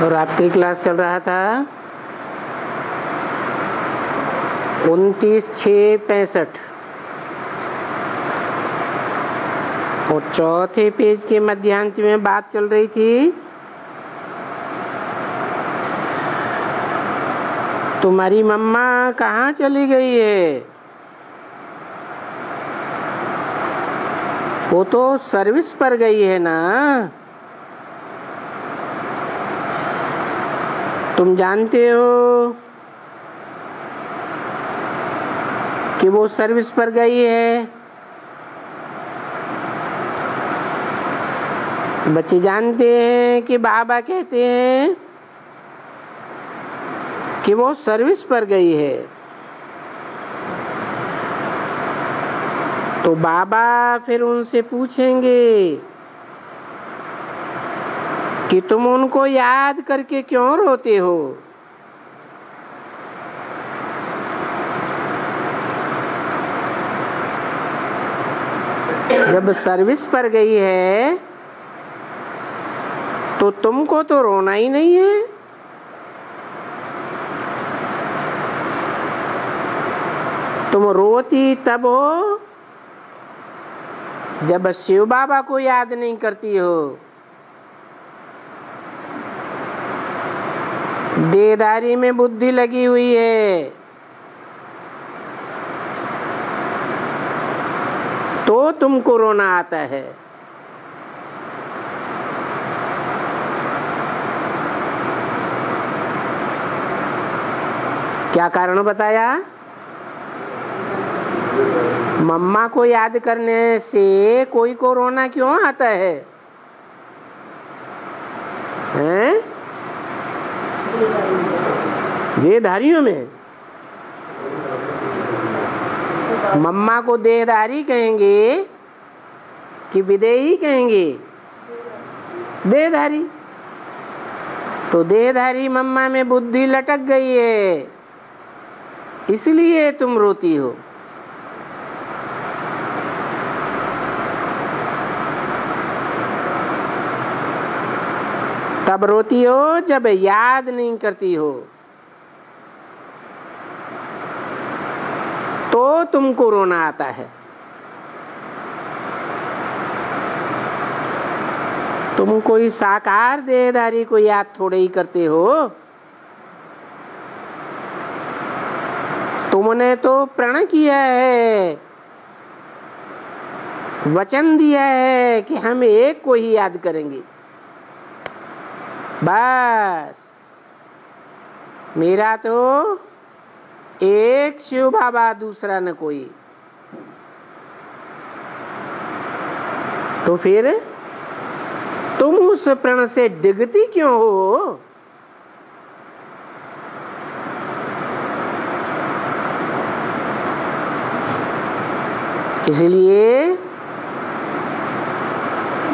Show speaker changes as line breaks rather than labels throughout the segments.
और आपकी क्लास चल रहा था 29/6/65 और चौथे पेज के मध्यांत में बात चल रही थी तुम्हारी मम्मा कहाँ चली गई है। वो तो सर्विस पर गई है ना। तुम जानते हो कि वो सर्विस पर गई है। बच्चे जानते हैं कि बाबा कहते हैं कि वो सर्विस पर गई है। तो बाबा फिर उनसे पूछेंगे कि तुम उनको याद करके क्यों रोते हो। जब सर्विस पर गई है तो तुमको तो रोना ही नहीं है। तुम रोती तब हो जब शिव बाबा को याद नहीं करती हो। देहधारी में बुद्धि लगी हुई है तो तुमको रोना आता है। क्या कारण बताया? मम्मा को याद करने से कोई को रोना क्यों आता है? हैं? देहधारियों में मम्मा को देहधारी कहेंगे कि विदेही कहेंगे? देहधारी। तो देहधारी मम्मा में बुद्धि लटक गई है इसलिए तुम रोती हो। तब रोती हो जब याद नहीं करती हो तो तुमको रोना आता है। तुम कोई साकार देहधारी को याद थोड़े ही करते हो। तुमने तो प्रण किया है, वचन दिया है कि हम एक को ही याद करेंगे। बस मेरा तो एक शिव बाबा, दूसरा न कोई। तो फिर तुम उस प्रण से डिगती क्यों हो? इसलिए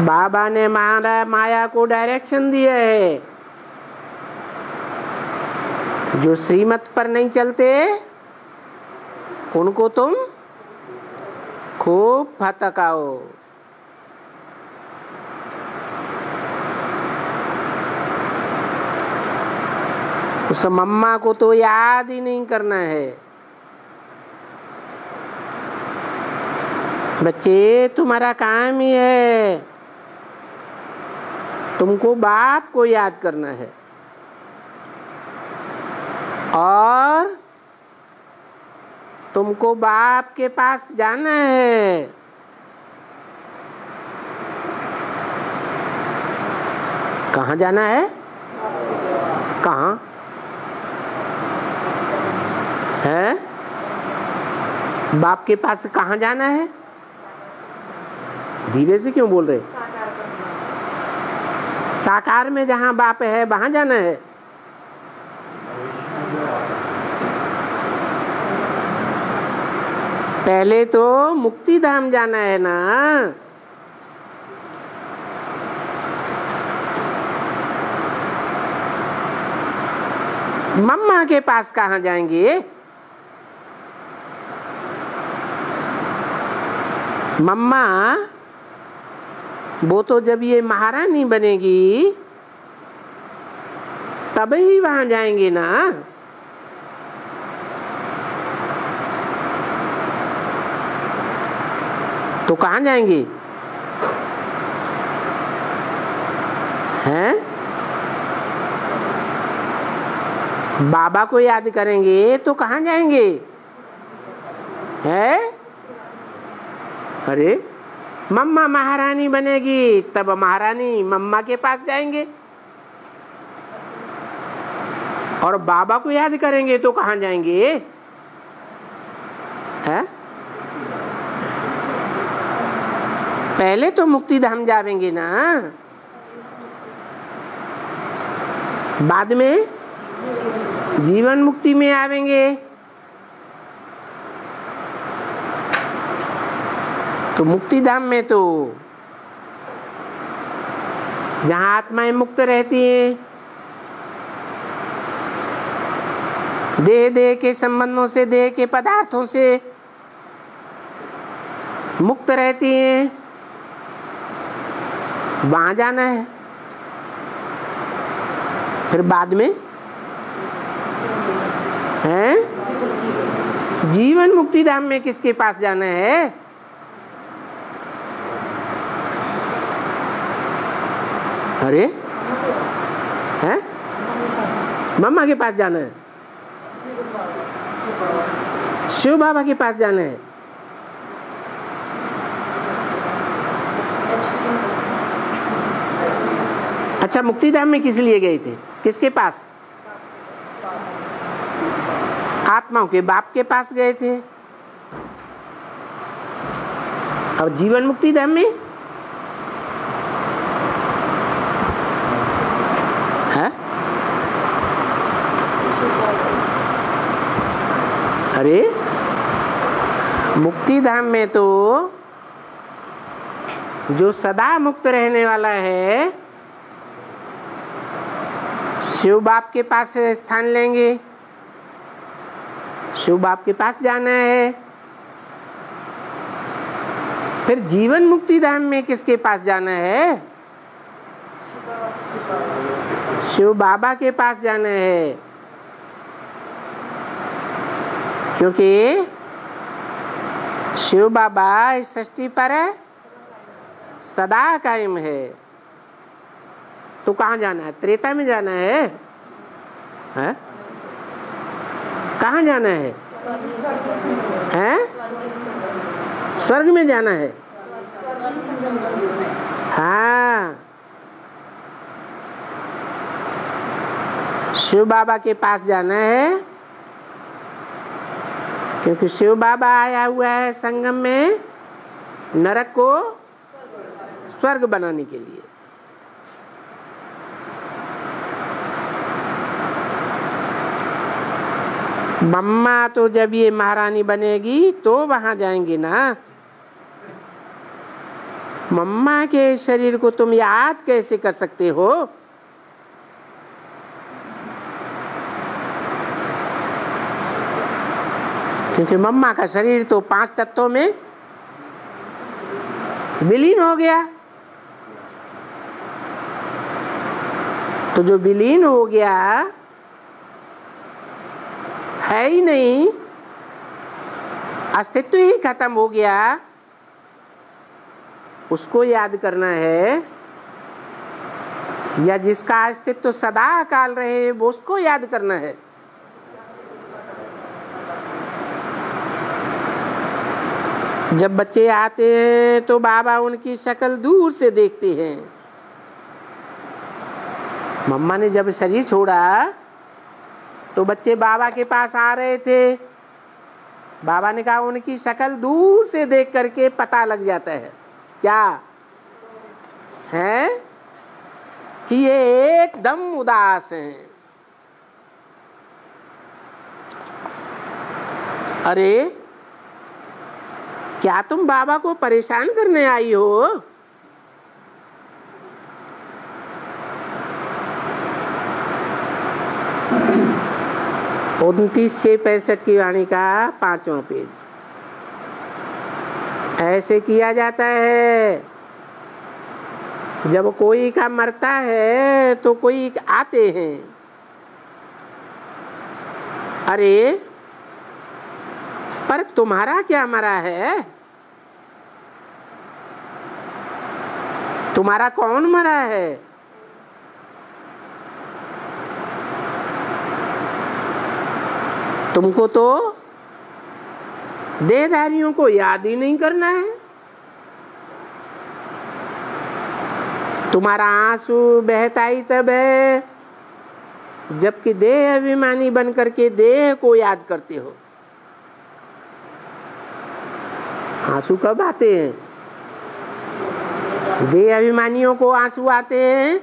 बाबा ने माया को डायरेक्शन दिया है। जो श्रीमत पर नहीं चलते उनको तुम खूब फटकाओ। उस मम्मा को तो याद ही नहीं करना है। बच्चे, तुम्हारा काम ही है, तुमको बाप को याद करना है और तुमको बाप के पास जाना है। कहाँ जाना है? कहाँ है? बाप के पास कहाँ जाना है? धीरे से क्यों बोल रहे? साकार में जहाँ बाप है वहां जाना है। पहले तो मुक्ति धाम जाना है ना। मम्मा के पास कहाँ जाएंगे? मम्मा वो तो जब ये महारानी बनेगी तभी वहां जाएंगे ना। तो कहाँ जाएंगे? हैं? बाबा को याद करेंगे तो कहाँ जाएंगे? है? अरे मम्मा महारानी बनेगी तब महारानी मम्मा के पास जाएंगे, और बाबा को याद करेंगे तो कहाँ जाएंगे? है? पहले तो मुक्ति धाम जाएंगे ना, बाद में जीवन मुक्ति में आवेंगे। तो मुक्ति धाम में तो जहाँ आत्माएं मुक्त रहती हैं, देह के संबंधों से, देह के पदार्थों से मुक्त रहती हैं, वहां जाना है। फिर बाद में है जीवन मुक्ति धाम में किसके पास जाना है? अरे हैं? मम्मा के पास जाना है, शिव बाबा के पास जाना है। अच्छा, मुक्ति धाम में किस लिए गए थे? किसके पास? आत्माओं के बाप के पास गए थे। और जीवन मुक्ति धाम में है? अरे मुक्ति धाम में तो जो सदा मुक्त रहने वाला है, शिव बाप के पास स्थान लेंगे, शिव बाप के पास जाना है। फिर जीवन मुक्ति धाम में किसके पास जाना है? शिव बाबा के पास जाना है, क्योंकि शिव बाबा इस सृष्टि पर सदा कायम है। तो कहाँ जाना है? त्रेता में जाना है? हैं? कहाँ जाना है? हैं? स्वर्ग में जाना है। हाँ, शिव बाबा के पास जाना है, क्योंकि शिव बाबा आया हुआ है संगम में नरक को स्वर्ग बनाने के लिए। मम्मा तो जब ये महारानी बनेगी तो वहां जाएंगे ना। मम्मा के शरीर को तुम याद कैसे कर सकते हो? क्योंकि मम्मा का शरीर तो 5 तत्वों में विलीन हो गया। तो जो विलीन हो गया है ही नहीं, अस्तित्व ही खत्म हो गया, उसको याद करना है। या जिसका अस्तित्व सदा काल रहे वो उसको याद करना है। जब बच्चे आते हैं तो बाबा उनकी शक्ल दूर से देखते हैं। मम्मा ने जब शरीर छोड़ा तो बच्चे बाबा के पास आ रहे थे। बाबा ने कहा उनकी शक्ल दूर से देख करके पता लग जाता है। क्या है? कि ये एकदम उदास हैं। अरे क्या तुम बाबा को परेशान करने आई हो? 29/6/65 की वाणी का 5वां पेज। ऐसे किया जाता है। जब कोई का मरता है तो कोई आते हैं अरे पर तुम्हारा क्या मरा है? तुम्हारा कौन मरा है? तुमको तो देहधारियों को याद ही नहीं करना है। तुम्हारा आंसू बहता ही तब है जबकि देह अभिमानी बन करके देह को याद करते हो। आंसू कब आते हैं? देह अभिमानियों को आंसू आते हैं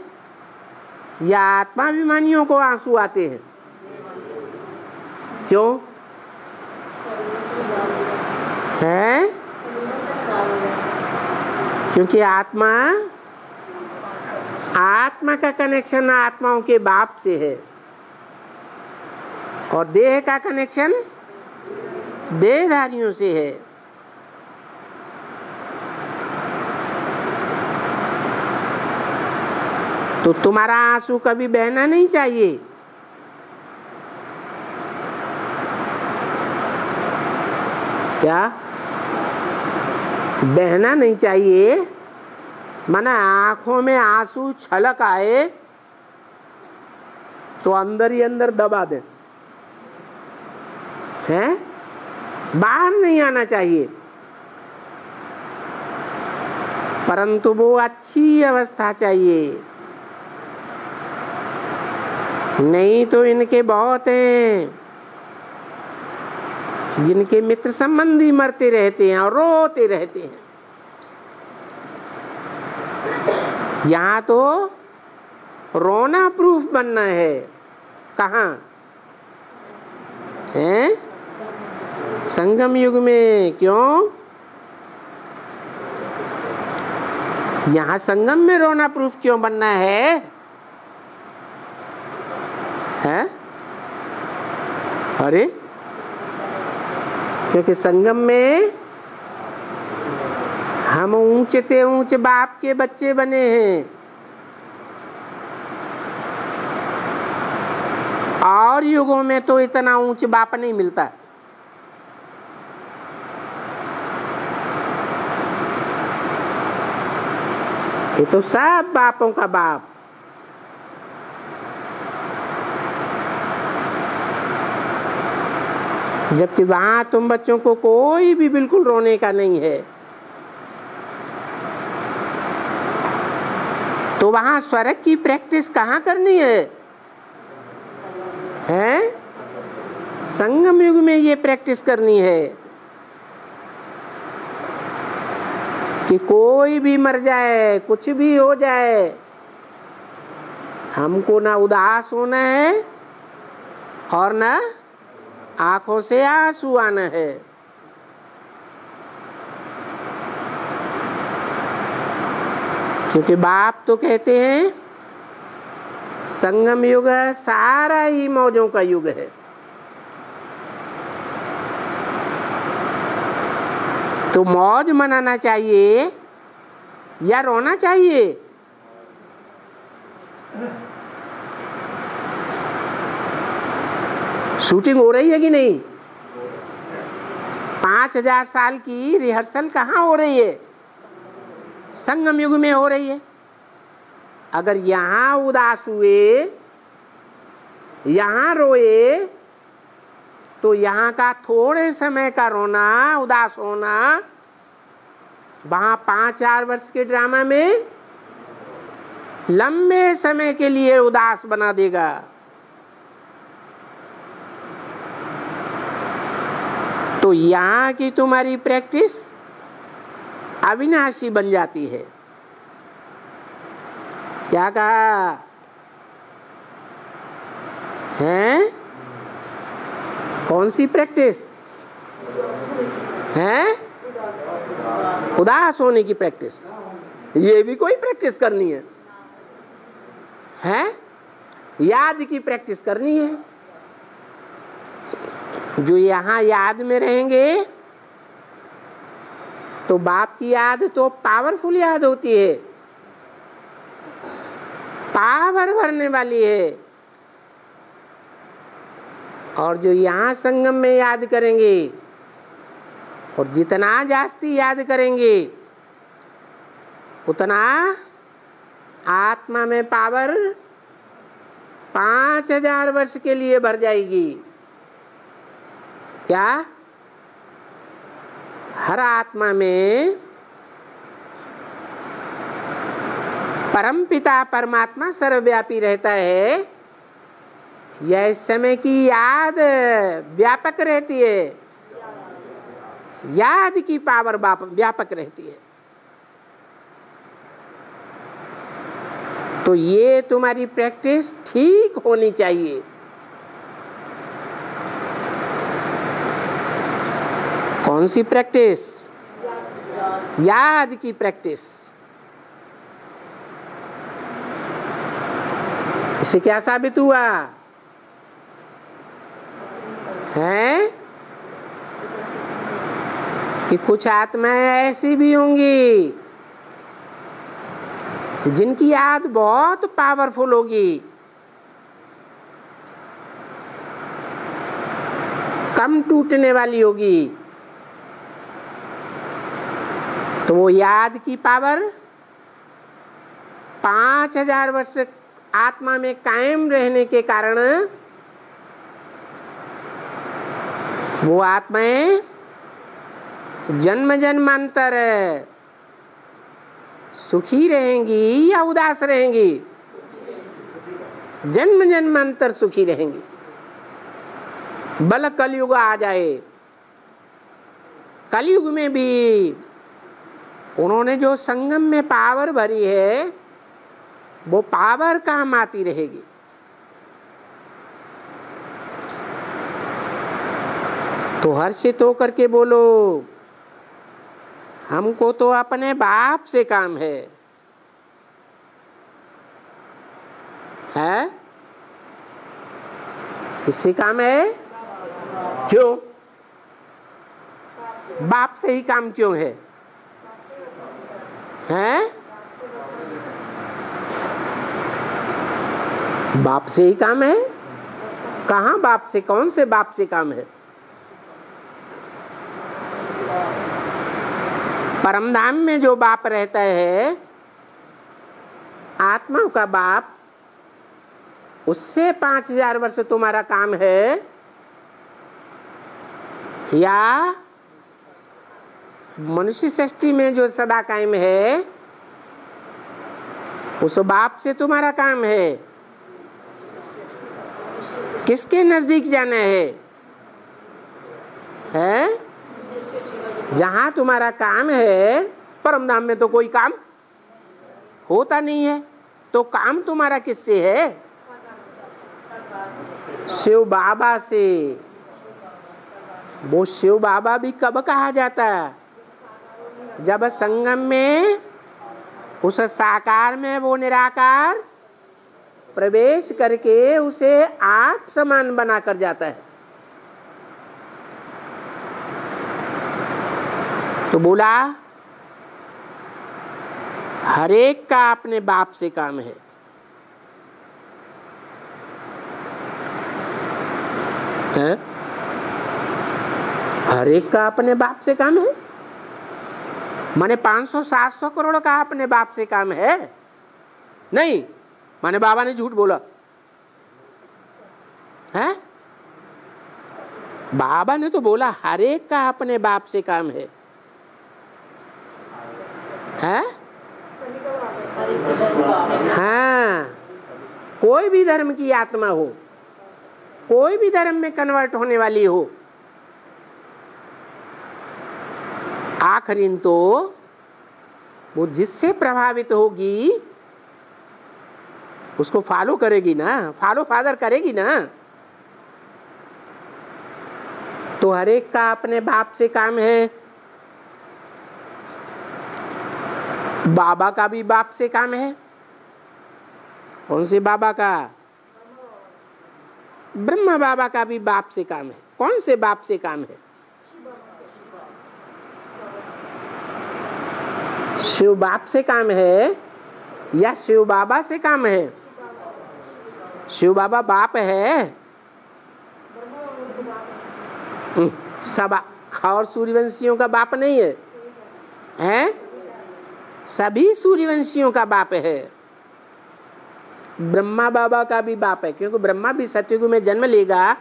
या आत्मा अभिमानियों को आंसू आते हैं? क्यों है? क्योंकि आत्मा का कनेक्शन आत्माओं के बाप से है और देह का कनेक्शन देहधारियों से है। तो तुम्हारा आंसू कभी बहना नहीं चाहिए। क्या बहना नहीं चाहिए? माना आंखों में आंसू छलक आए तो अंदर ही अंदर दबा दे, हैं? बाहर नहीं आना चाहिए। परंतु वो अच्छी अवस्था चाहिए, नहीं तो इनके बहुत हैं जिनके मित्र संबंधी मरते रहते हैं और रोते रहते हैं। यहाँ तो रोना प्रूफ बनना है। कहाँ है? संगम युग में। क्यों? यहाँ संगम में रोना प्रूफ क्यों बनना है? हैं? अरे क्योंकि संगम में हम ऊंचे ते ऊंचे बाप के बच्चे बने हैं और युगों में तो इतना ऊंच बाप नहीं मिलता। ये तो सब बापों का बाप। जबकि वहां तुम बच्चों को कोई भी बिल्कुल रोने का नहीं है। तो वहां स्वर्ग की प्रैक्टिस कहाँ करनी है? हैं? संगम युग में ये प्रैक्टिस करनी है कि कोई भी मर जाए, कुछ भी हो जाए, हमको ना उदास होना है और ना आंखों से आंसू आना है। क्योंकि बाप तो कहते हैं संगम युग सारा ही मौजों का युग है। तो मौज मनाना चाहिए या रोना चाहिए? शूटिंग हो रही है कि नहीं? 5000 साल की रिहर्सल कहाँ हो रही है? संगम युग में हो रही है। अगर यहाँ उदास हुए, यहाँ रोए, तो यहाँ का थोड़े समय का रोना, उदास होना, वहाँ 5-4 वर्ष के ड्रामा में लंबे समय के लिए उदास बना देगा। तो यहाँ की तुम्हारी प्रैक्टिस अविनाशी बन जाती है। क्या कहा है? कौन सी प्रैक्टिस है? उदास होने की प्रैक्टिस। ये भी कोई प्रैक्टिस करनी है? याद की प्रैक्टिस करनी है। जो यहाँ याद में रहेंगे तो बाप की याद तो पावरफुल याद होती है, पावर भरने वाली है। और जो यहाँ संगम में याद करेंगे, और जितना जास्ती याद करेंगे उतना आत्मा में पावर 5000 वर्ष के लिए भर जाएगी। क्या? हर आत्मा में परमपिता परमात्मा सर्वव्यापी रहता है। यह इस समय की याद व्यापक रहती है, याद की पावर व्यापक रहती है। तो ये तुम्हारी प्रैक्टिस ठीक होनी चाहिए। कौन सी प्रैक्टिस? याद की प्रैक्टिस। इससे क्या साबित हुआ है कि कुछ आत्माएं ऐसी भी होंगी जिनकी याद बहुत पावरफुल होगी, कम टूटने वाली होगी। तो वो याद की पावर 5000 वर्ष आत्मा में कायम रहने के कारण वो आत्माएं जन्म जन्मांतर सुखी रहेंगी या उदास रहेंगी? जन्म जन्मांतर सुखी रहेंगी। बल कलयुग आ जाए, कलयुग में भी उन्होंने जो संगम में पावर भरी है वो पावर काम आती रहेगी। तो हर्षित होकर के बोलो, हमको तो अपने बाप से काम है। किससे काम है? क्यों? बाप से ही काम क्यों है? बाप से ही काम है? कहाँ बाप से? कौन से बाप से काम है? परमधाम में जो बाप रहता है, आत्मा का बाप, उससे 5000 वर्ष तुम्हारा काम है, या मनुष्य सृष्टि में जो सदा कायम है उस बाप से तुम्हारा काम है? किसके नजदीक जाना है? जहां तुम्हारा काम है, परमधाम में तो कोई काम होता नहीं है, तो काम तुम्हारा किससे है? शिव बाबा से। वो शिव बाबा भी कब कहा जाता है? जब संगम में उस साकार में वो निराकार प्रवेश करके उसे आप समान बना कर जाता है। तो बोला हरेक का अपने बाप से काम है। हरेक का अपने बाप से काम है, माने 500-700 करोड़ का अपने बाप से काम है? नहीं, माने बाबा ने झूठ बोला है? बाबा ने तो बोला हरेक का अपने बाप से काम है। हाँ, कोई भी धर्म की आत्मा हो, कोई भी धर्म में कन्वर्ट होने वाली हो, आखिरी तो वो जिससे प्रभावित होगी उसको फॉलो करेगी ना, फॉलो फादर करेगी ना। तो हरेक का अपने बाप से काम है। बाबा का भी बाप से काम है। कौन से बाबा का? ब्रह्मा बाबा का भी बाप से काम है। कौन से बाप से काम है? शिव बाप से काम है या शिव बाबा से काम है? शिव बाबा बाप है, सब और सूर्यवंशियों का बाप नहीं है, हैं? सभी सूर्यवंशियों का बाप है। ब्रह्मा बाबा का भी बाप है, क्योंकि ब्रह्मा भी सतयुग में जन्म लेगा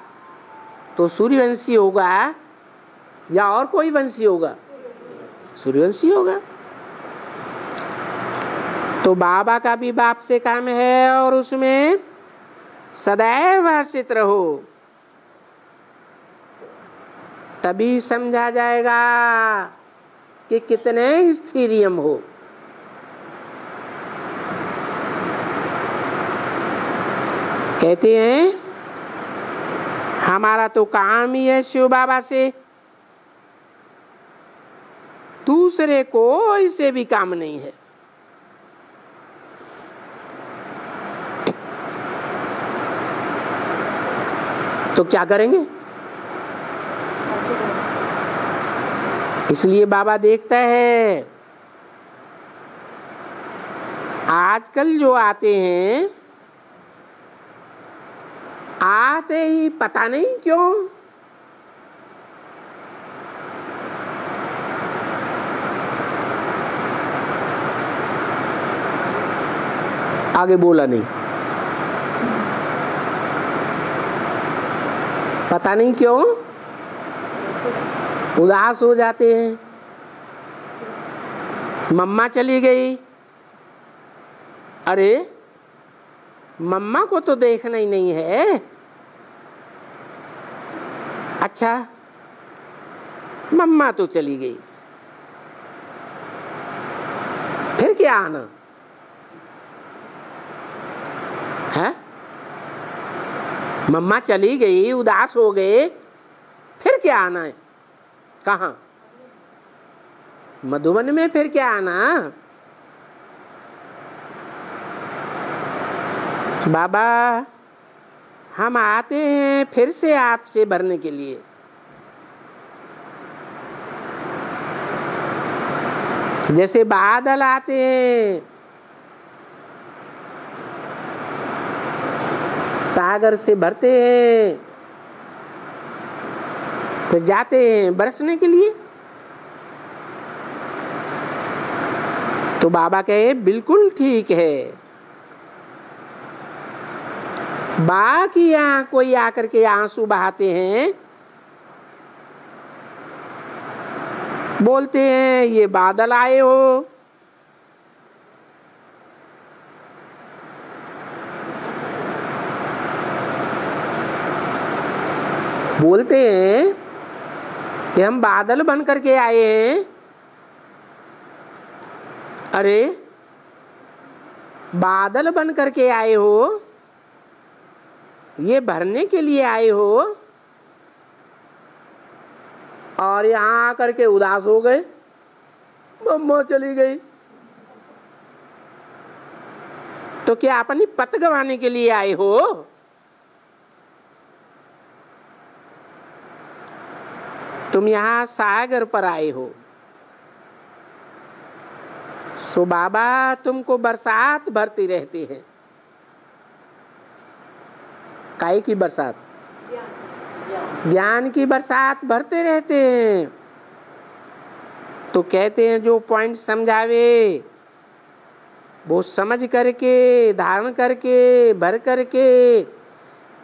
तो सूर्यवंशी होगा या और कोई वंशी होगा? सूर्यवंशी होगा। तो बाबा का भी बाप से काम है और उसमें सदैव हर्षित रहो, तभी समझा जाएगा कि कितने स्थिरियम हो। कहते हैं हमारा तो काम ही है शिव बाबा से, दूसरे कोई से भी काम नहीं है। तो क्या करेंगे? इसलिए बाबा देखता है आजकल जो आते हैं, आते ही पता नहीं क्यों आगे बोला नहीं, पता नहीं क्यों उदास हो जाते हैं। मम्मा चली गई, अरे मम्मा को तो देखना ही नहीं है। अच्छा मम्मा तो चली गई, फिर क्या आना है? मम्मा चली गई, उदास हो गए, फिर क्या आना है? कहाँ? मधुबन में फिर क्या आना? बाबा हम आते हैं फिर से आपसे भरने के लिए। जैसे बादल आते हैं सागर से भरते हैं, फिर जाते हैं बरसने के लिए। तो बाबा कहे बिल्कुल ठीक है। बाकी यहाँ कोई आकर के आंसू बहाते हैं, बोलते हैं ये बादल आए हो, बोलते हैं कि हम बादल बन करके आए हैं। अरे बादल बन करके आए हो, ये भरने के लिए आए हो, और यहाँ आकर के उदास हो गए, मम्मा चली गई। तो क्या अपनी पत गंवाने के लिए आए हो? तुम यहाँ सागर पर आए हो। सो बाबा तुमको बरसात भरती रहती है। काहे की बरसात? ज्ञान की बरसात भरते रहते हैं। तो कहते हैं जो पॉइंट समझावे वो समझ करके, धारण करके, भर करके,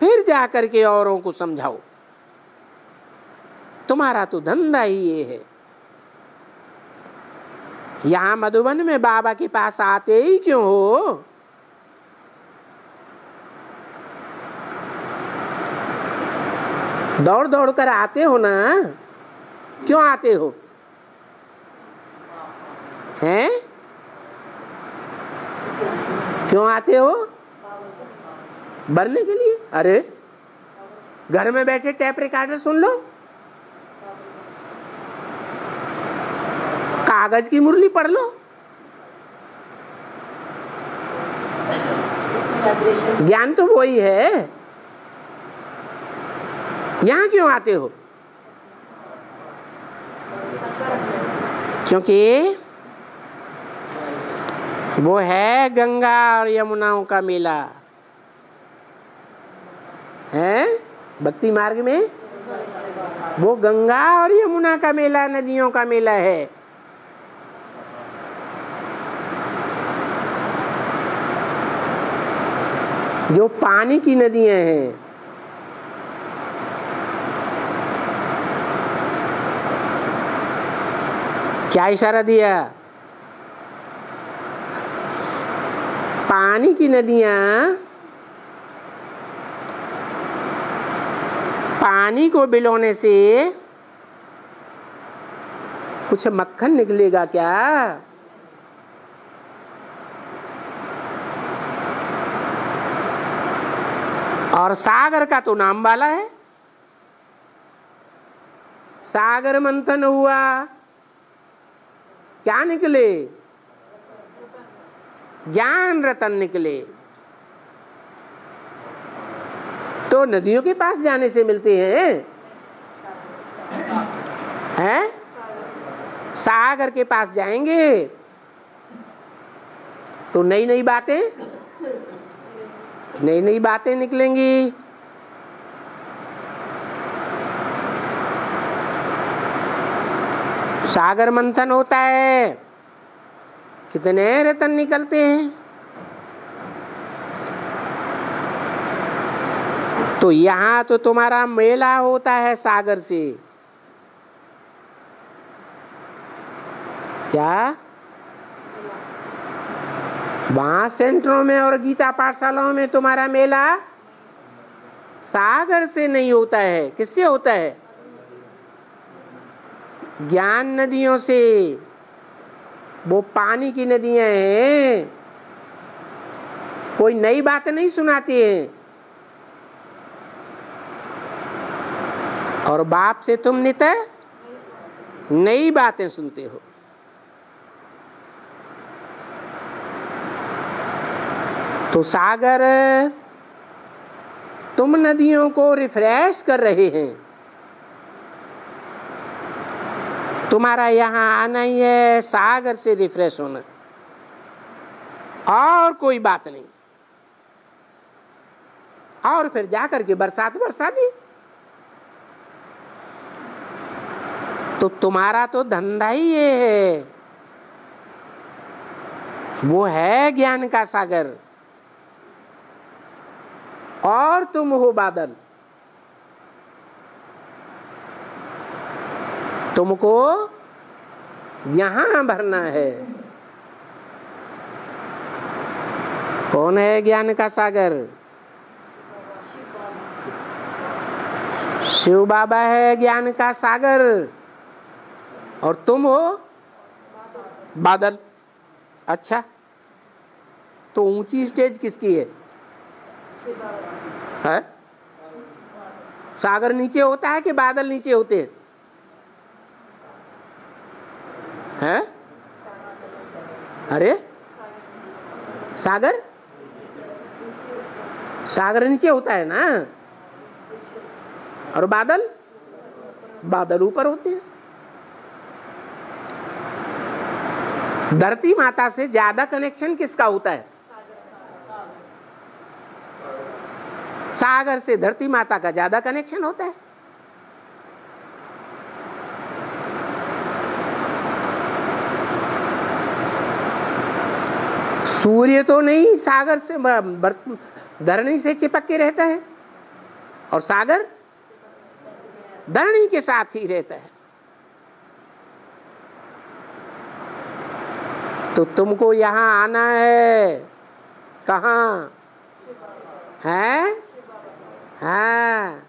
फिर जा करके औरों को समझाओ। तुम्हारा तो धंधा ही ये है। यहाँ मधुबन में बाबा के पास आते ही क्यों हो? दौड़ दौड़ कर आते हो ना, क्यों आते हो? हैं? क्यों आते हो? भरने के लिए। अरे घर में बैठे टैप रिकॉर्डर सुन लो, कागज की मुरली पढ़ लो, ज्ञान तो वही है। यहाँ क्यों आते हो? क्योंकि वो है गंगा और यमुनाओं का मेला है। भक्ति मार्ग में वो गंगा और यमुना का मेला नदियों का मेला है। जो पानी की नदियां हैं, क्या इशारा दिया? पानी की नदियां पानी को बिलोने से कुछ मक्खन निकलेगा क्या? और सागर का तो नाम वाला है। सागर मंथन हुआ, क्या निकले? ज्ञान रतन निकले। तो नदियों के पास जाने से मिलते हैं, हैं? सागर के पास जाएंगे तो नई नई बातें निकलेंगी। सागर मंथन होता है, कितने रतन निकलते हैं। तो यहाँ तो तुम्हारा मेला होता है सागर से, क्या? वहां सेंटरों में और गीता पाठशालाओं में तुम्हारा मेला सागर से नहीं होता है। किससे होता है? ज्ञान नदियों से। वो पानी की नदियां हैं, कोई नई बात नहीं सुनाती हैं। और बाप से तुम नित्य नई बातें सुनते हो। तो सागर तुम नदियों को रिफ्रेश कर रहे हैं। तुम्हारा यहाँ आना ही है सागर से रिफ्रेश होना, और कोई बात नहीं। और फिर जाकर के बरसात बरसा दी। तो तुम्हारा तो धंधा ही ये है, वो है ज्ञान का सागर, और तुम हो बादल। तुमको यहां भरना है। कौन है ज्ञान का सागर? शिव बाबा है ज्ञान का सागर, और तुम हो बादल। अच्छा, तो ऊंची स्टेज किसकी है? है? सागर नीचे होता है कि बादल नीचे होते हैं? हैं? अरे सागर नीचे होता है ना, और बादल ऊपर होते हैं। धरती माता से ज्यादा कनेक्शन किसका होता है? सागर से धरती माता का ज्यादा कनेक्शन होता है। सूर्य तो नहीं सागर से धरणी से चिपक के रहता है, और सागर धरणी के साथ ही रहता है। तो तुमको यहाँ आना है। कहाँ है? हाँ,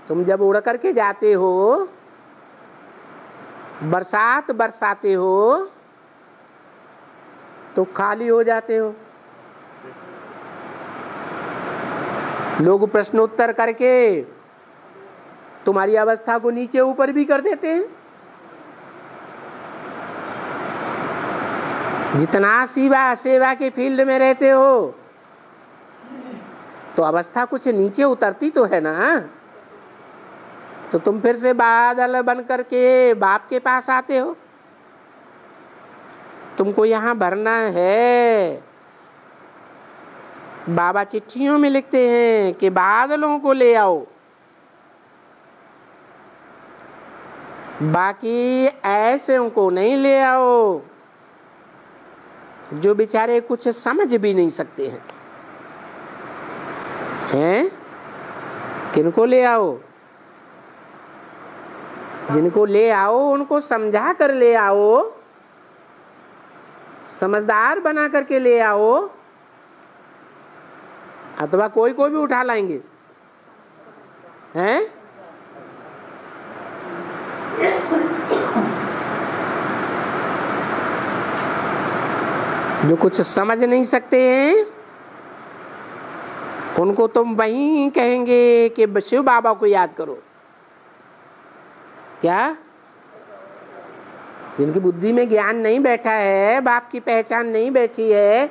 तुम जब उड़ करके जाते हो, बरसात बरसाते हो, तो खाली हो जाते हो। लोग प्रश्नोत्तर करके तुम्हारी अवस्था को नीचे ऊपर भी कर देते हैं। जितना सेवा के फील्ड में रहते हो, तो अवस्था कुछ नीचे उतरती तो है ना। तो तुम फिर से बादल बन करके बाप के पास आते हो। तुमको यहाँ भरना है। बाबा चिट्ठियों में लिखते हैं कि बादलों को ले आओ। बाकी ऐसे उनको नहीं ले आओ जो बेचारे कुछ समझ भी नहीं सकते हैं। हैं? किनको ले आओ? जिनको ले आओ उनको समझा कर ले आओ, समझदार बना करके ले आओ, अथवा कोई भी उठा लाएंगे। हैं? जो कुछ समझ नहीं सकते हैं उनको तुम वहीं कहेंगे कि शिव बाबा को याद करो। क्या? जिनकी बुद्धि में ज्ञान नहीं बैठा है, बाप की पहचान नहीं बैठी है,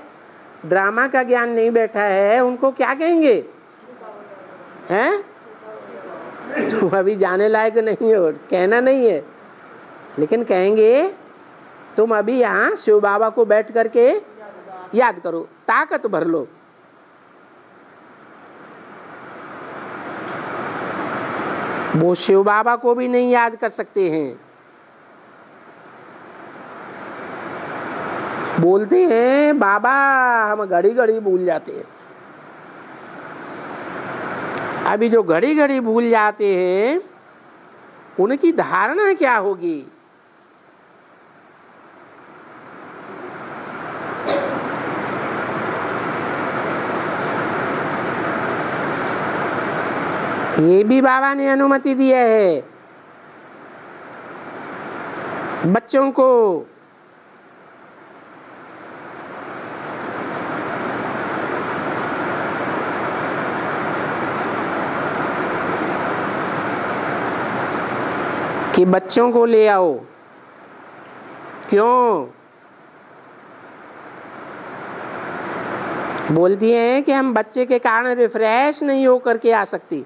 ड्रामा का ज्ञान नहीं बैठा है, उनको क्या कहेंगे? हैं? तुम अभी जाने लायक नहीं हो, कहना नहीं है, लेकिन कहेंगे तुम अभी यहाँ शिव बाबा को बैठ करके याद करो, ताकत भर लो। वो शिव बाबा को भी नहीं याद कर सकते हैं। बोलते हैं बाबा हम घड़ी घड़ी भूल जाते हैं। अभी जो घड़ी घड़ी भूल जाते हैं उनकी धारणा क्या होगी? ये भी बाबा ने अनुमति दिया है बच्चों को। कि बच्चों को ले आओ। क्यों? बोलती हैं कि हम बच्चे के कारण रिफ्रेश नहीं होकर के आ सकती।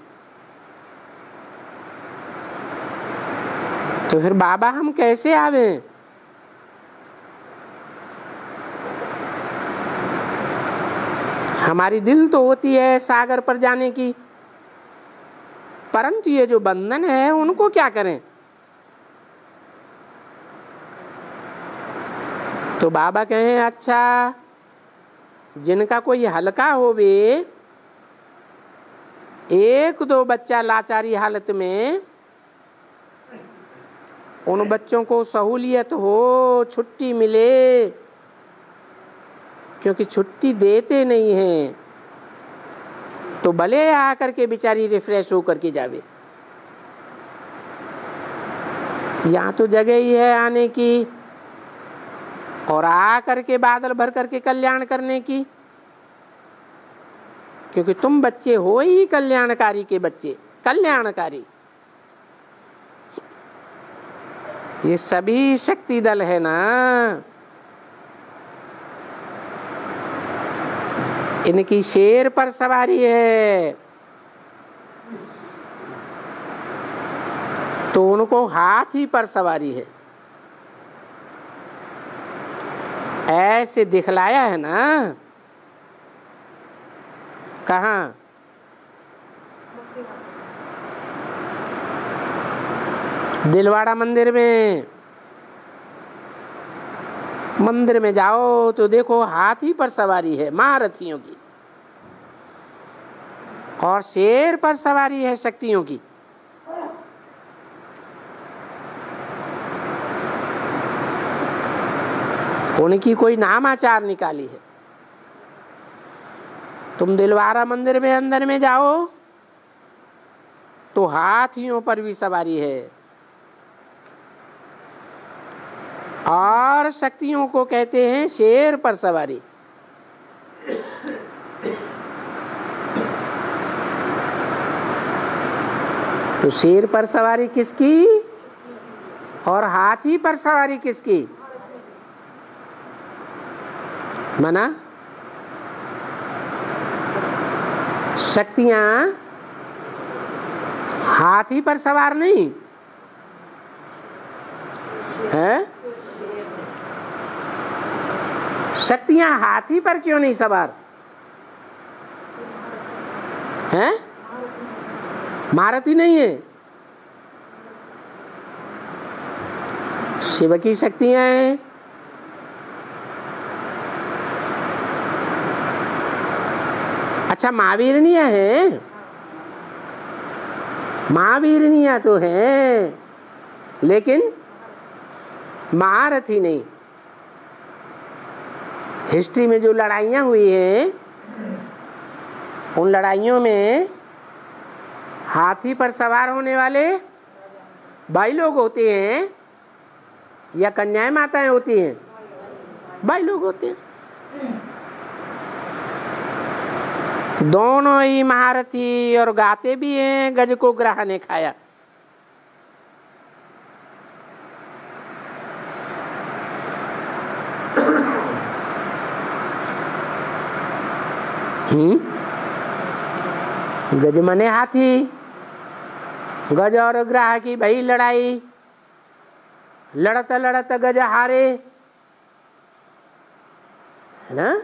तो फिर बाबा हम कैसे आवे? हमारी दिल तो होती है सागर पर जाने की, परंतु ये जो बंधन है उनको क्या करें? तो बाबा कहें अच्छा जिनका कोई हल्का होवे, एक दो बच्चा लाचारी हालत में, उन बच्चों को सहूलियत हो, छुट्टी मिले, क्योंकि छुट्टी देते नहीं हैं, तो भले आकर के बेचारी रिफ्रेश होकर के जावे। यहाँ तो जगह ही है आने की और आकर के बादल भर करके कल्याण करने की, क्योंकि तुम बच्चे हो ही कल्याणकारी के बच्चे, कल्याणकारी। ये सभी शक्ति दल है ना, इनकी शेर पर सवारी है, तो उनको हाथी पर सवारी है। ऐसे दिखलाया है ना। कहाँ? दिलवाड़ा मंदिर में। मंदिर में जाओ तो देखो हाथी पर सवारी है महारथियों की, और शेर पर सवारी है शक्तियों की। उनकी कोई नामाचार निकाली है। तुम दिलवाड़ा मंदिर में अंदर में जाओ तो हाथियों पर भी सवारी है, और शक्तियों को कहते हैं शेर पर सवारी। तो शेर पर सवारी किसकी और हाथी पर सवारी किसकी? मना शक्तियां हाथी पर सवार नहीं है। शक्तियां हाथी पर क्यों नहीं सवार हैं? महारथी नहीं है। शिव की शक्तियां हैं। अच्छा, महावीरनियां हैं, महावीरनियां तो हैं, लेकिन महारथी नहीं। हिस्ट्री में जो लड़ाइयाँ हुई हैं, उन लड़ाइयों में हाथी पर सवार होने वाले भाई लोग होते हैं या कन्याएं माताएं होती हैं? भाई लोग होते हैं। दोनों ही महारथी और गाते भी हैं, गज को ग्राह ने खाया। गज मने हाथी, गज और ग्राह की भई लड़ाई, लड़त लड़त गज हारे, है ना।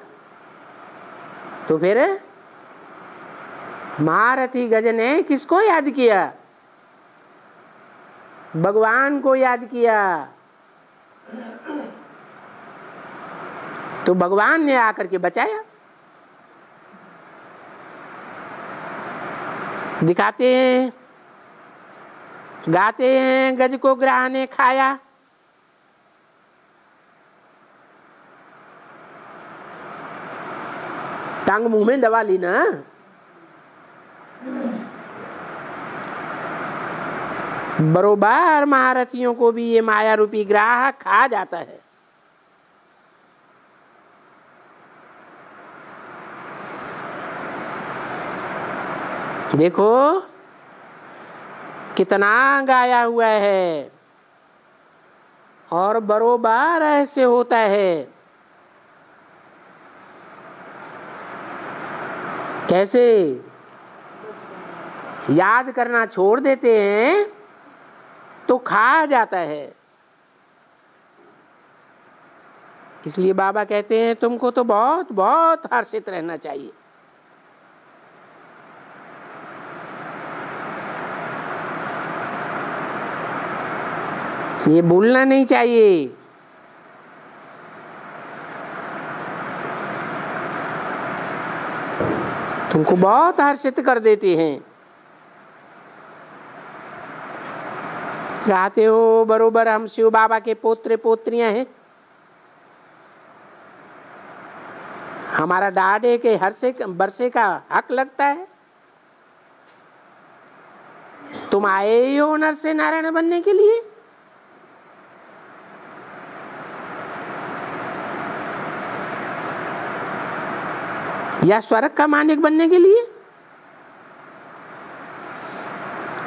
तो फिर महारथी गज ने किसको याद किया? भगवान को याद किया। तो भगवान ने आकर के बचाया। दिखाते हैं, गाते हैं, गज को ग्राह ने खाया। टांग मुंह में दबा ली ना। बरोबर महारथियों को भी ये माया रूपी ग्राह खा जाता है। देखो कितना गाया हुआ है, और बरोबर ऐसे होता है। कैसे? याद करना छोड़ देते हैं तो खा जाता है। इसलिए बाबा कहते हैं तुमको तो बहुत बहुत हर्षित रहना चाहिए। ये भूलना नहीं चाहिए। तुमको बहुत हर्षित कर देते हैं। चाहते हो बरोबर हम शिव बाबा के पोत्र पोत्रियां हैं। हमारा डाढ़े के हर्षे बरसे का हक लगता है। तुम आए ही हो नर से नारायण बनने के लिए। या स्वर्ग का मालिक बनने के लिए?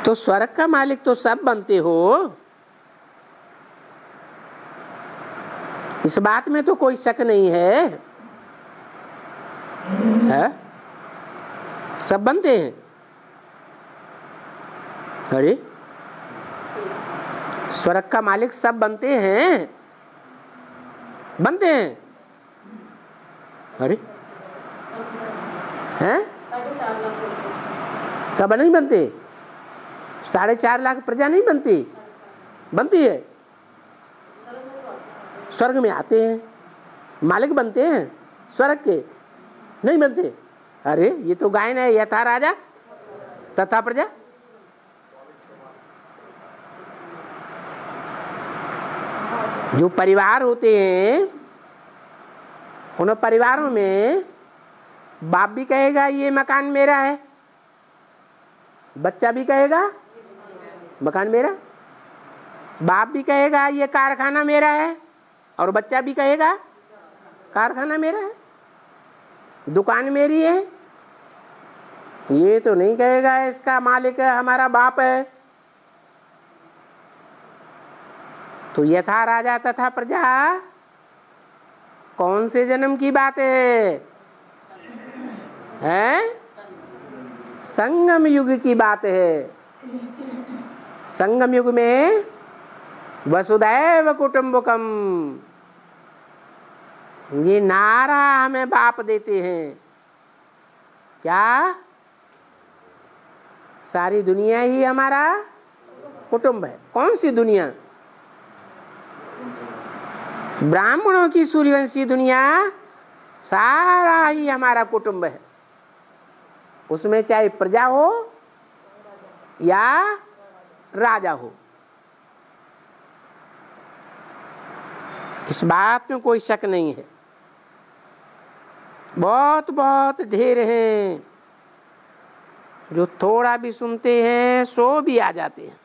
तो स्वर्ग का मालिक तो सब बनते हो। इस बात में तो कोई शक नहीं है, है? सब बनते हैं। अरे स्वर्ग का मालिक सब बनते हैं, बनते हैं। अरे हैं? सब नहीं बनते। 4.5 लाख प्रजा नहीं बनती, बनती है। स्वर्ग में आते हैं, मालिक बनते हैं स्वर्ग के, नहीं बनते। अरे ये तो गायन है, यथा राजा तथा प्रजा। जो परिवार होते हैं, उन परिवारों में बाप भी कहेगा ये मकान मेरा है, बच्चा भी कहेगा मकान मेरा, बाप भी कहेगा ये कारखाना मेरा है, और बच्चा भी कहेगा कारखाना मेरा है, दुकान मेरी है। ये तो नहीं कहेगा इसका मालिक है हमारा बाप है। तो यथा राजा तथा प्रजा कौन से जन्म की बात है? संगम युग की बात है। संगम युग में वसुदैव कुटुंबकम, ये नारा हमें बाप देते हैं। क्या? सारी दुनिया ही हमारा कुटुंब है। कौन सी दुनिया? ब्राह्मणों की सूर्यवंशी दुनिया सारा ही हमारा कुटुंब है। उसमें चाहे प्रजा हो या राजा हो, इस बात में कोई शक नहीं है। बहुत बहुत ढेर हैं जो थोड़ा भी सुनते हैं सो भी आ जाते हैं,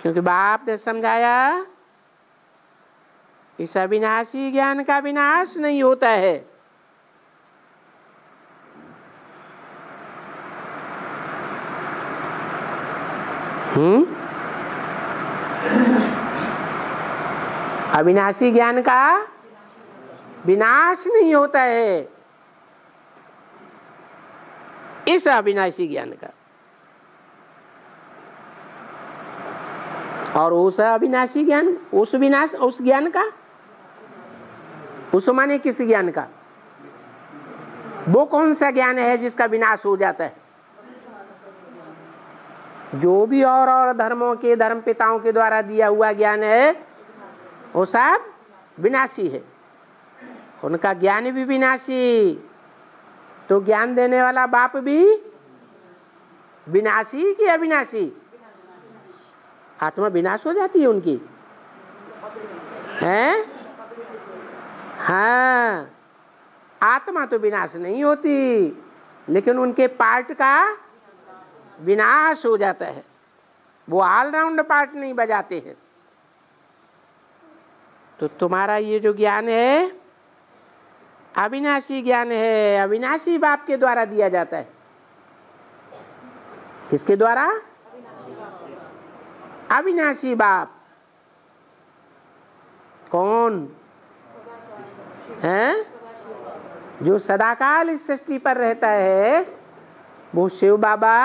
क्योंकि बाप ने समझाया इस अविनाशी ज्ञान का विनाश नहीं होता है। अविनाशी ज्ञान का विनाश नहीं होता है, इस अविनाशी ज्ञान का। और उस अविनाशी ज्ञान, उस विनाश, उस ज्ञान का, उस माने किस ज्ञान का? वो कौन सा ज्ञान है जिसका विनाश हो जाता है? जो भी और धर्मों के धर्म पिताओं के द्वारा दिया हुआ ज्ञान है वो सब विनाशी है, उनका ज्ञान भी विनाशी। तो ज्ञान देने वाला बाप भी विनाशी कि अविनाशी? आत्मा विनाश हो जाती है उनकी, हैं? हाँ, आत्मा तो विनाश नहीं होती, लेकिन उनके पार्ट का विनाश हो जाता है। वो ऑलराउंड पार्ट नहीं बजाते हैं। तो तुम्हारा ये जो ज्ञान है अविनाशी ज्ञान है, अविनाशी बाप के द्वारा दिया जाता है। किसके द्वारा? अविनाशी बाप। कौन है? जो सदाकाल इस सृष्टि पर रहता है वो शिव बाबा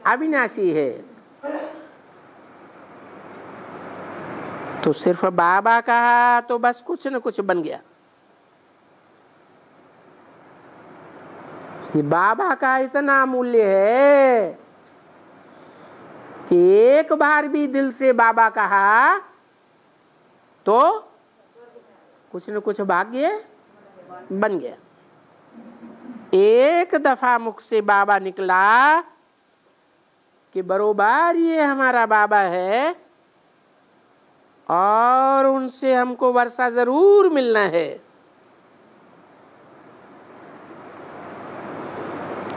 अविनाशी है। तो सिर्फ बाबा कहा तो बस कुछ न कुछ बन गया। ये बाबा का इतना मूल्य है कि एक बार भी दिल से बाबा कहा तो कुछ न कुछ भाग्य बन गया। एक दफा मुख से बाबा निकला कि बरोबर ये हमारा बाबा है और उनसे हमको वर्षा जरूर मिलना है।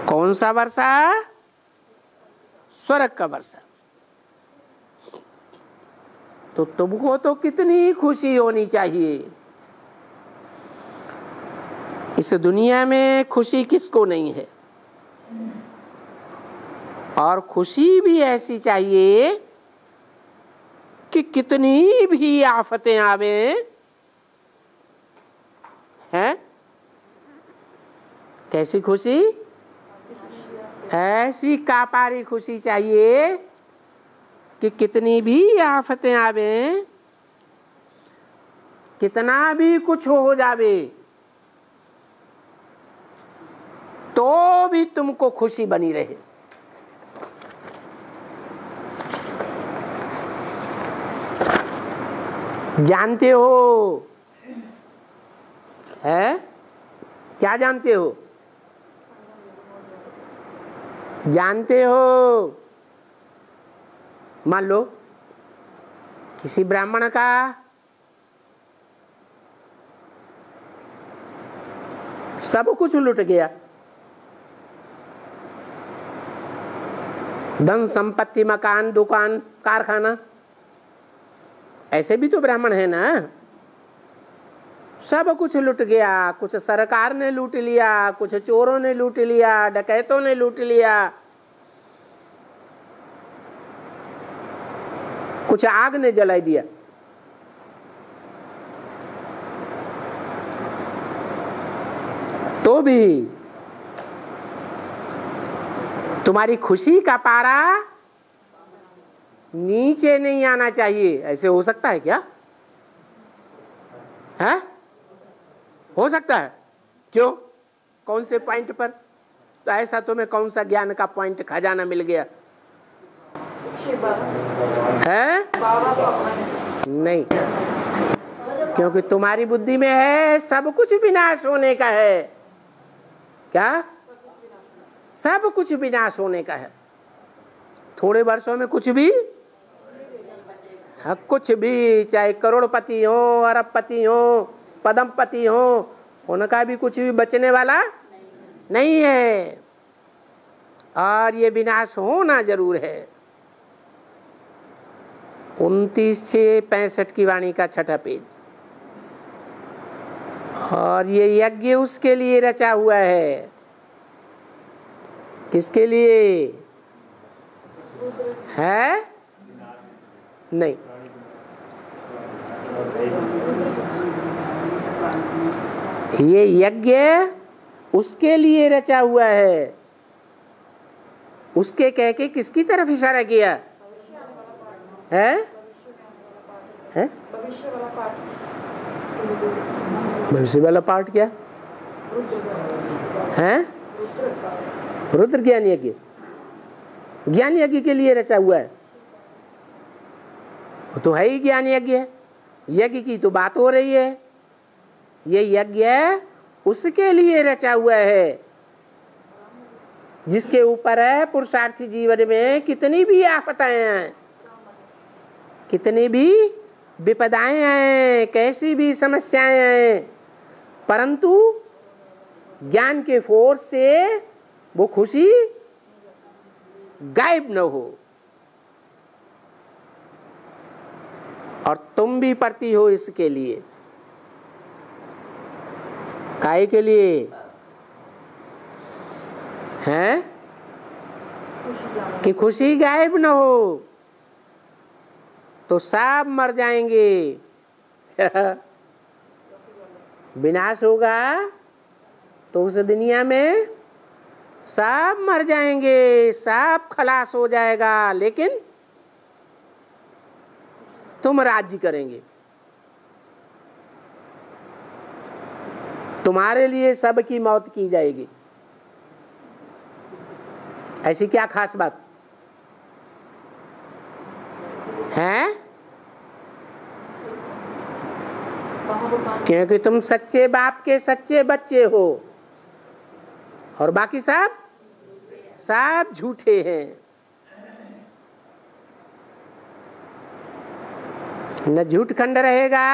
कौन सा वर्षा? स्वर्ग का वर्षा। तो तुमको तो कितनी खुशी होनी चाहिए। इस दुनिया में खुशी किसको नहीं है, और खुशी भी ऐसी चाहिए कि कितनी भी आफतें आवे हैं। कैसी खुशी? ऐसी कापारी खुशी चाहिए कि कितनी भी आफतें आवे, कितना भी कुछ हो जावे, तो भी तुमको खुशी बनी रहे। जानते हो है? क्या जानते हो? जानते हो, मान लो किसी ब्राह्मण का सब कुछ लुट गया, धन संपत्ति, मकान, दुकान, कारखाना, ऐसे भी तो ब्राह्मण है ना। सब कुछ लुट गया, कुछ सरकार ने लूट लिया, कुछ चोरों ने लूट लिया, डकैतों ने लूट लिया, कुछ आग ने जला दिया। तो भी तुम्हारी खुशी का पारा नीचे नहीं आना चाहिए। ऐसे हो सकता है क्या? है? हो सकता है? क्यों? कौन से पॉइंट पर? तो ऐसा तुम्हें कौन सा ज्ञान का पॉइंट खजाना मिल गया? है? नहीं, क्योंकि तुम्हारी बुद्धि में है सब कुछ विनाश होने का है। क्या? सब कुछ विनाश होने का है। थोड़े वर्षों में कुछ भी, हाँ कुछ भी, चाहे करोड़पति हो, अरबपति हो, पद्मपति हो, उनका भी कुछ भी बचने वाला नहीं है। और ये विनाश होना जरूर है। 29/6/65 की वाणी का 6ठा पेज। और ये यज्ञ उसके लिए रचा हुआ है। किसके लिए है? नहीं, ये यज्ञ उसके लिए रचा हुआ है। उसके कह के किसकी तरफ इशारा किया है? है? भविष्य वाला पार्ट क्या है? रुद्र ज्ञान यज्ञ, ज्ञान यज्ञ के लिए रचा हुआ है। वो तो है ही ज्ञान यज्ञ है। यज्ञ की तो बात हो रही है। ये यज्ञ उसके लिए रचा हुआ है जिसके ऊपर है पुरुषार्थी जीवन में कितनी भी आफतें हैं, कितनी भी विपदाएं हैं, कैसी भी समस्याएं हैं, परंतु ज्ञान के फोर्स से वो खुशी गायब न हो। और तुम भी पढ़ती हो इसके लिए। काहे के लिए हैं? कि खुशी गायब न हो तो सब मर जाएंगे। विनाश होगा तो उस दुनिया में सब मर जाएंगे, सब खलास हो जाएगा, लेकिन तुम राज्य करेंगे। तुम्हारे लिए सबकी मौत की जाएगी। ऐसी क्या खास बात है? क्योंकि तुम सच्चे बाप के सच्चे बच्चे हो और बाकी सब झूठे हैं। न झूठ खंड रहेगा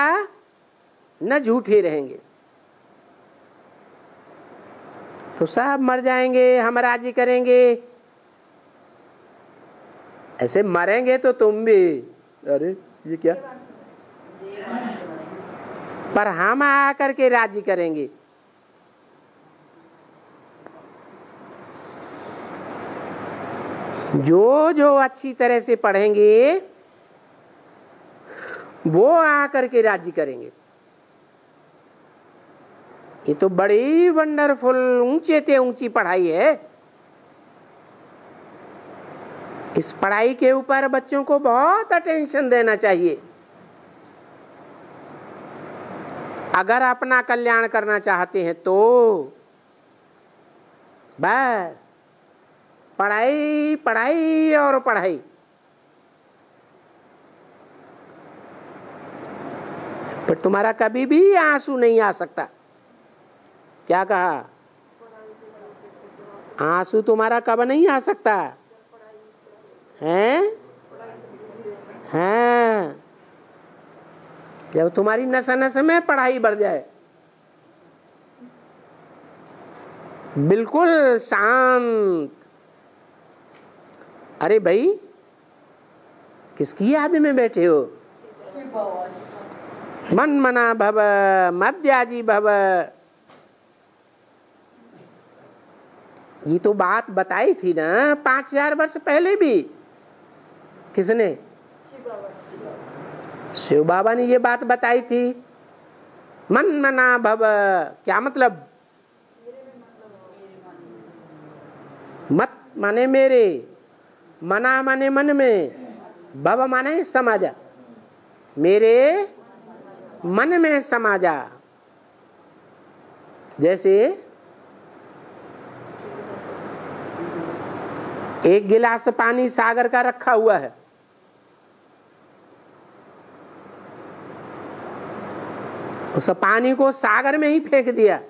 न झूठे रहेंगे, तो सब मर जाएंगे, हम राज्य करेंगे। ऐसे मरेंगे तो तुम भी, अरे ये क्या, पर हम आकर के राज्य करेंगे। जो जो अच्छी तरह से पढ़ेंगे वो आकर के राज्य करेंगे। ये तो बड़ी वंडरफुल ऊंचे से ऊंची पढ़ाई है। इस पढ़ाई के ऊपर बच्चों को बहुत अटेंशन देना चाहिए। अगर अपना कल्याण करना चाहते हैं तो बस पढ़ाई पढ़ाई और पढ़ाई। पर तुम्हारा कभी भी आंसू नहीं आ सकता। क्या कहा? आंसू तुम्हारा कब नहीं आ सकता है? हाँ, जब तुम्हारी नस नस में पढ़ाई बढ़ जाए, बिल्कुल शांत। अरे भाई किसकी याद में बैठे हो? मन मना भव मध्याजी भव। ये तो बात बताई थी ना 5000 वर्ष पहले भी। किसने? शिव बाबा ने ये बात बताई थी। मन मना भव क्या मतलब? मत माने मेरे, मना माने मन में, भव माने समाजा, मेरे मन में समाजा। जैसे एक गिलास पानी सागर का रखा हुआ है, उस पानी को सागर में ही फेंक दिया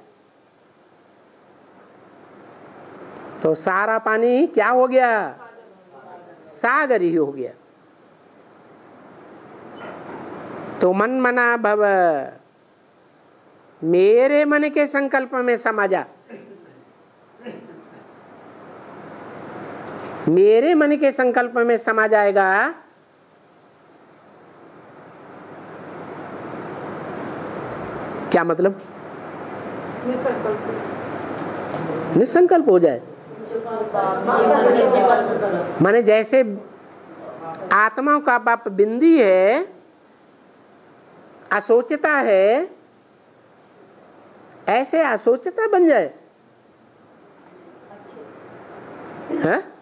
तो सारा पानी क्या हो गया? सागर ही हो गया। तो मन मना भव, मेरे मन के संकल्प में समा जा। मेरे मन के संकल्प में समा जाएगा क्या मतलब? निसंकल्प हो जाए। माने जैसे आत्मा का बाप बिंदी है, असोचता है, ऐसे असोचता बन जाए। है?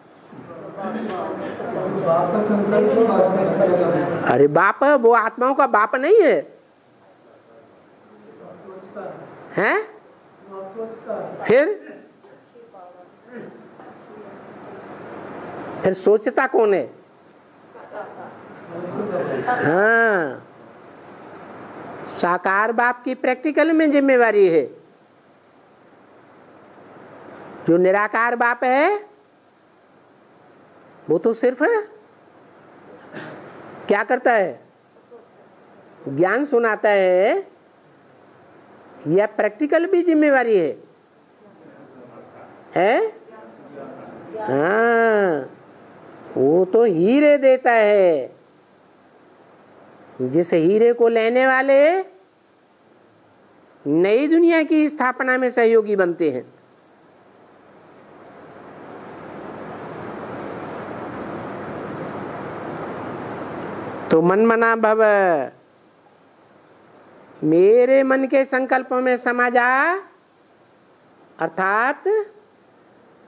अरे बाप वो आत्माओं का बाप नहीं है, हैं? फिर सोचता कौन है? हाँ, साकार बाप की प्रैक्टिकल में जिम्मेवारी है। जो निराकार बाप है वो तो सिर्फ क्या करता है? ज्ञान सुनाता है। यह प्रैक्टिकल भी जिम्मेवारी है? हाँ, वो तो हीरे देता है। जिस हीरे को लेने वाले नई दुनिया की स्थापना में सहयोगी बनते हैं। तो मन मना भव, मेरे मन के संकल्पों में समा जा, अर्थात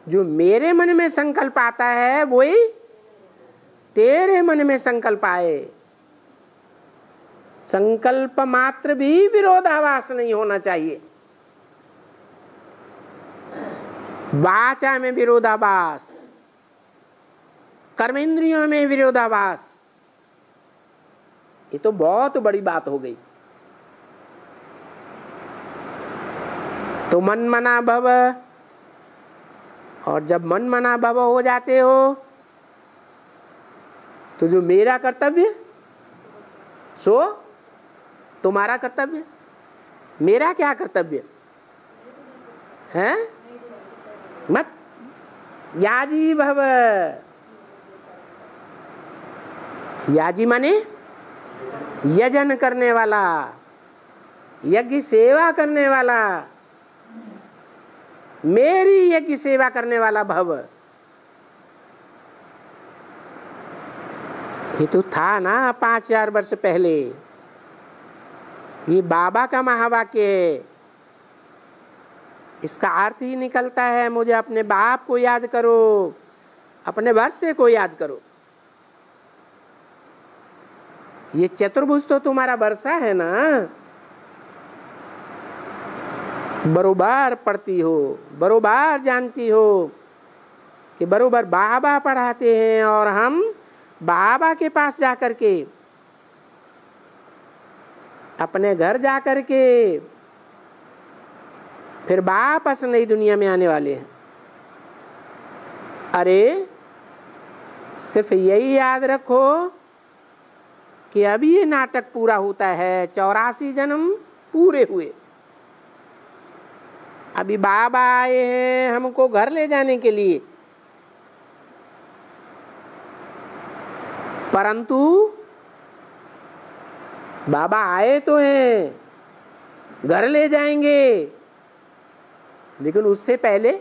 जो मेरे मन में संकल्प आता है वही तेरे मन में संकल्प आए। संकल्प मात्र भी विरोधाभास नहीं होना चाहिए। वाचा में विरोधाभास, कर्मेंद्रियों में विरोधाभास, ये तो बहुत बड़ी बात हो गई। तो मन मना भव, और जब मन मना भव हो जाते हो तो जो मेरा कर्तव्य सो तुम्हारा कर्तव्य। मेरा क्या कर्तव्य है? मत याजी भव। याजी माने यजन करने वाला, यज्ञ सेवा करने वाला, मेरी यज्ञ सेवा करने वाला भव। ये तो था ना 5000 वर्ष पहले। ये बाबा का महावाक्य है। इसका अर्थ ही निकलता है, मुझे अपने बाप को याद करो, अपने वर्षे को याद करो। ये चतुर्भुज तो तुम्हारा वर्षा है ना, बरोबर पढ़ती हो, बरोबर जानती हो कि बरोबर बाबा पढ़ाते हैं और हम बाबा के पास जाकर के, अपने घर जाकर के फिर वापस नई दुनिया में आने वाले हैं। अरे सिर्फ यही याद रखो कि अभी ये नाटक पूरा होता है, 84 जन्म पूरे हुए। अभी बाबा आए हैं हमको घर ले जाने के लिए, परंतु बाबा आए तो हैं, घर ले जाएंगे, लेकिन उससे पहले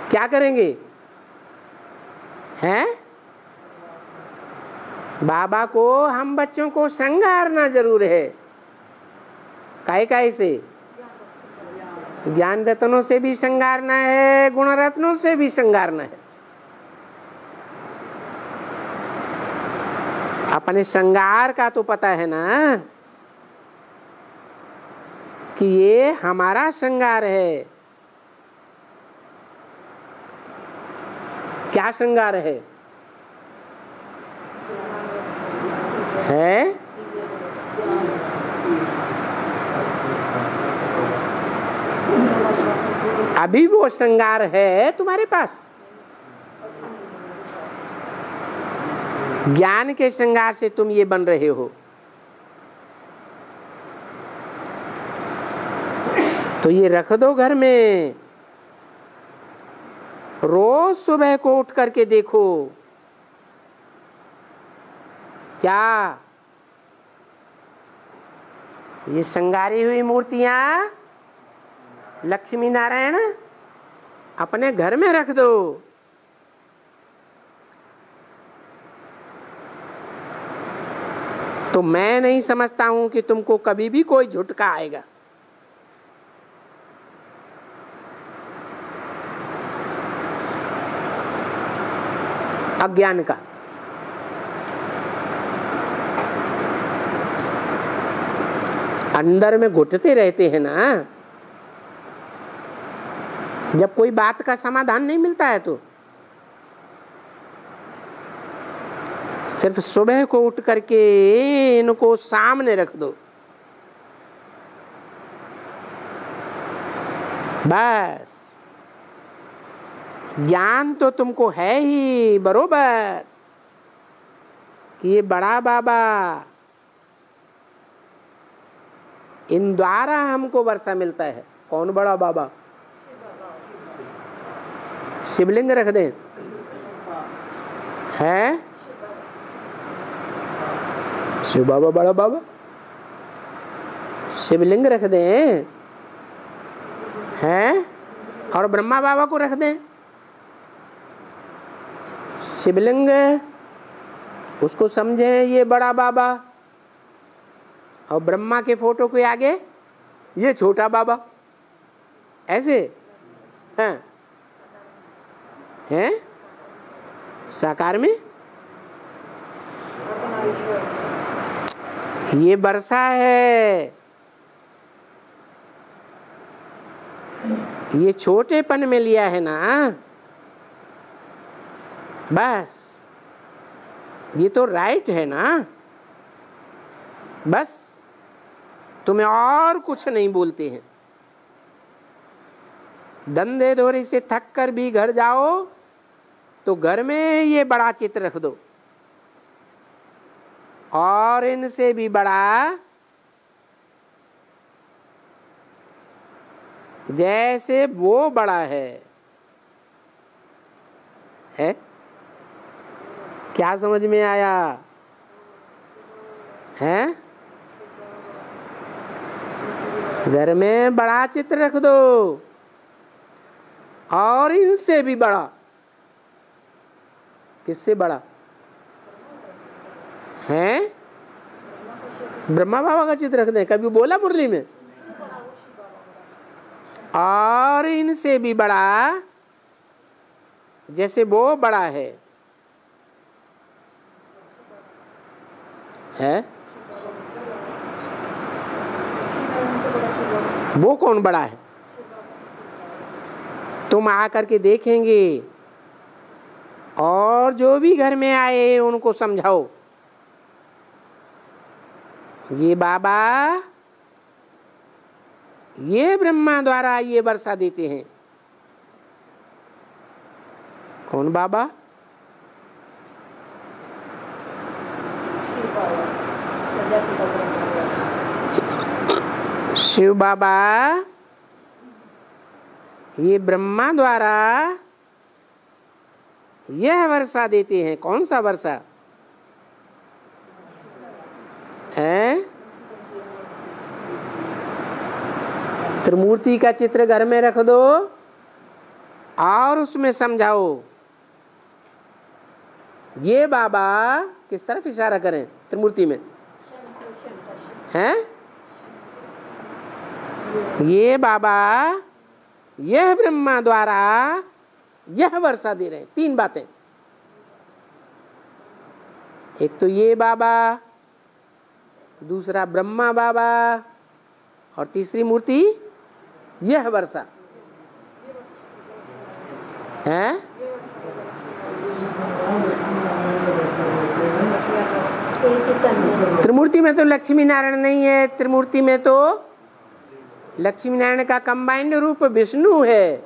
क्या करेंगे? हैं? बाबा को हम बच्चों को श्रृंगारना जरूर है। काहे से? ज्ञान रत्नों से भी श्रृंगारना है, गुण रत्नों से भी श्रृंगारना है। अपने श्रृंगार का तो पता है ना कि ये हमारा श्रृंगार है। क्या श्रृंगार है? अभी वो श्रृंगार है तुम्हारे पास। ज्ञान के श्रृंगार से तुम ये बन रहे हो। तो ये रख दो घर में, रोज सुबह को उठ करके देखो क्या ये श्रृंगारी हुई मूर्तियां लक्ष्मी नारायण अपने घर में रख दो। तो मैं नहीं समझता हूं कि तुमको कभी भी कोई झुटका आएगा। अज्ञान का। अंदर में घुटते रहते हैं ना, जब कोई बात का समाधान नहीं मिलता है तो सिर्फ सुबह को उठ करके इनको सामने रख दो, बस। ज्ञान तो तुमको है ही बरोबर कि ये बड़ा बाबा इन द्वारा हमको वर्षा मिलता है। कौन बड़ा बाबा? शिवलिंग रख दें है? शिव बाबा बड़ा बाबा, शिवलिंग रख दें हैं? और ब्रह्मा बाबा को रख दें। शिवलिंग उसको समझे ये बड़ा बाबा, और ब्रह्मा के फोटो के आगे ये छोटा बाबा, ऐसे हैं? हैं साकार में ये वर्षा है। ये छोटेपन में लिया है ना, बस। ये तो राइट है ना, बस। तुम्हें और कुछ नहीं बोलते हैं। धंधे धोरे से थक कर भी घर जाओ तो घर में ये बड़ा चित्र रख दो, और इनसे भी बड़ा जैसे वो बड़ा है क्या समझ में आया है? घर में बड़ा चित्र रख दो, और इनसे भी बड़ा। किससे बड़ा है? ब्रह्मा बाबा का चित्र रख दें। कभी बोला मुरली में? और इनसे भी बड़ा जैसे वो बड़ा है वो कौन बड़ा है? तुम आकर के देखेंगे, और जो भी घर में आए उनको समझाओ ये बाबा ये ब्रह्मा द्वारा ये वर्षा देते हैं। कौन बाबा? शिव बाबा ये ब्रह्मा द्वारा यह वर्षा देते हैं। कौन सा वर्षा है? त्रिमूर्ति का चित्र घर में रख दो, और उसमें समझाओ ये बाबा किस तरफ इशारा करें त्रिमूर्ति में हैं? ये बाबा यह ब्रह्मा द्वारा यह वर्षा दे रहे हैं। तीन बातें, एक तो ये बाबा, दूसरा ब्रह्मा बाबा, और तीसरी मूर्ति यह वर्षा है। त्रिमूर्ति में तो लक्ष्मी नारायण नहीं है। त्रिमूर्ति में तो लक्ष्मी नारायण का कंबाइंड रूप विष्णु है।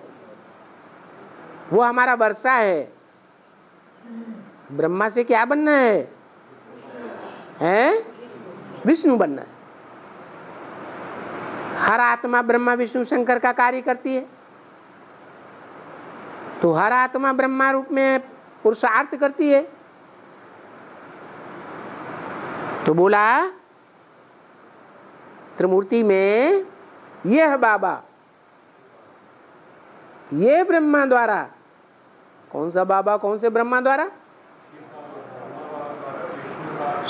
वो हमारा वर्षा है। ब्रह्मा से क्या बनना है? विष्णु बनना है। हर आत्मा ब्रह्मा विष्णु शंकर का कार्य करती है, तो हर आत्मा ब्रह्मा रूप में पुरुषार्थ करती है। तो बोला त्रिमूर्ति में यह बाबा, ये ब्रह्मा द्वारा, कौन सा बाबा, कौन से ब्रह्मा द्वारा?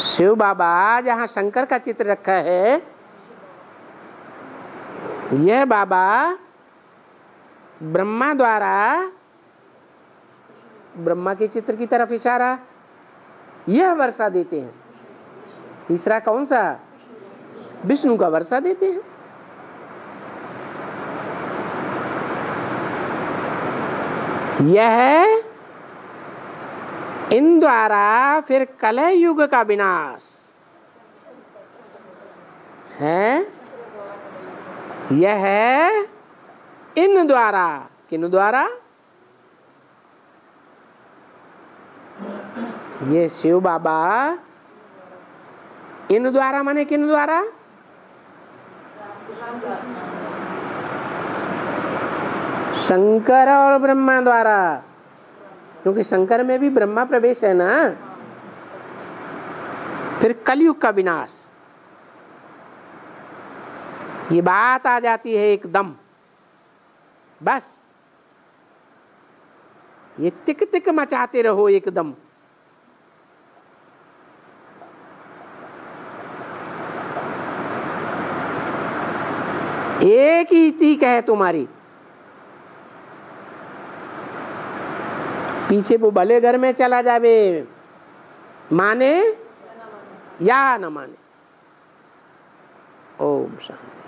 शिव बाबा जहां शंकर का चित्र रखा है, यह बाबा ब्रह्मा द्वारा, ब्रह्मा के चित्र की तरफ इशारा, यह वर्षा देते हैं। तीसरा कौन सा? विष्णु का वर्षा देते हैं। यह इन द्वारा फिर कलह युग का विनाश है। यह इन द्वारा, किन द्वारा? ये शिव बाबा इन द्वारा माने किन द्वारा? शंकर और ब्रह्मा द्वारा, क्योंकि शंकर में भी ब्रह्मा प्रवेश है ना। फिर कलयुग का विनाश, ये बात आ जाती है एकदम, बस ये तिक तिक मचाते रहो एकदम। एक ही तीक है तुम्हारी, पीछे वो भले घर में चला जावे, माने या न माने। ओम शांति।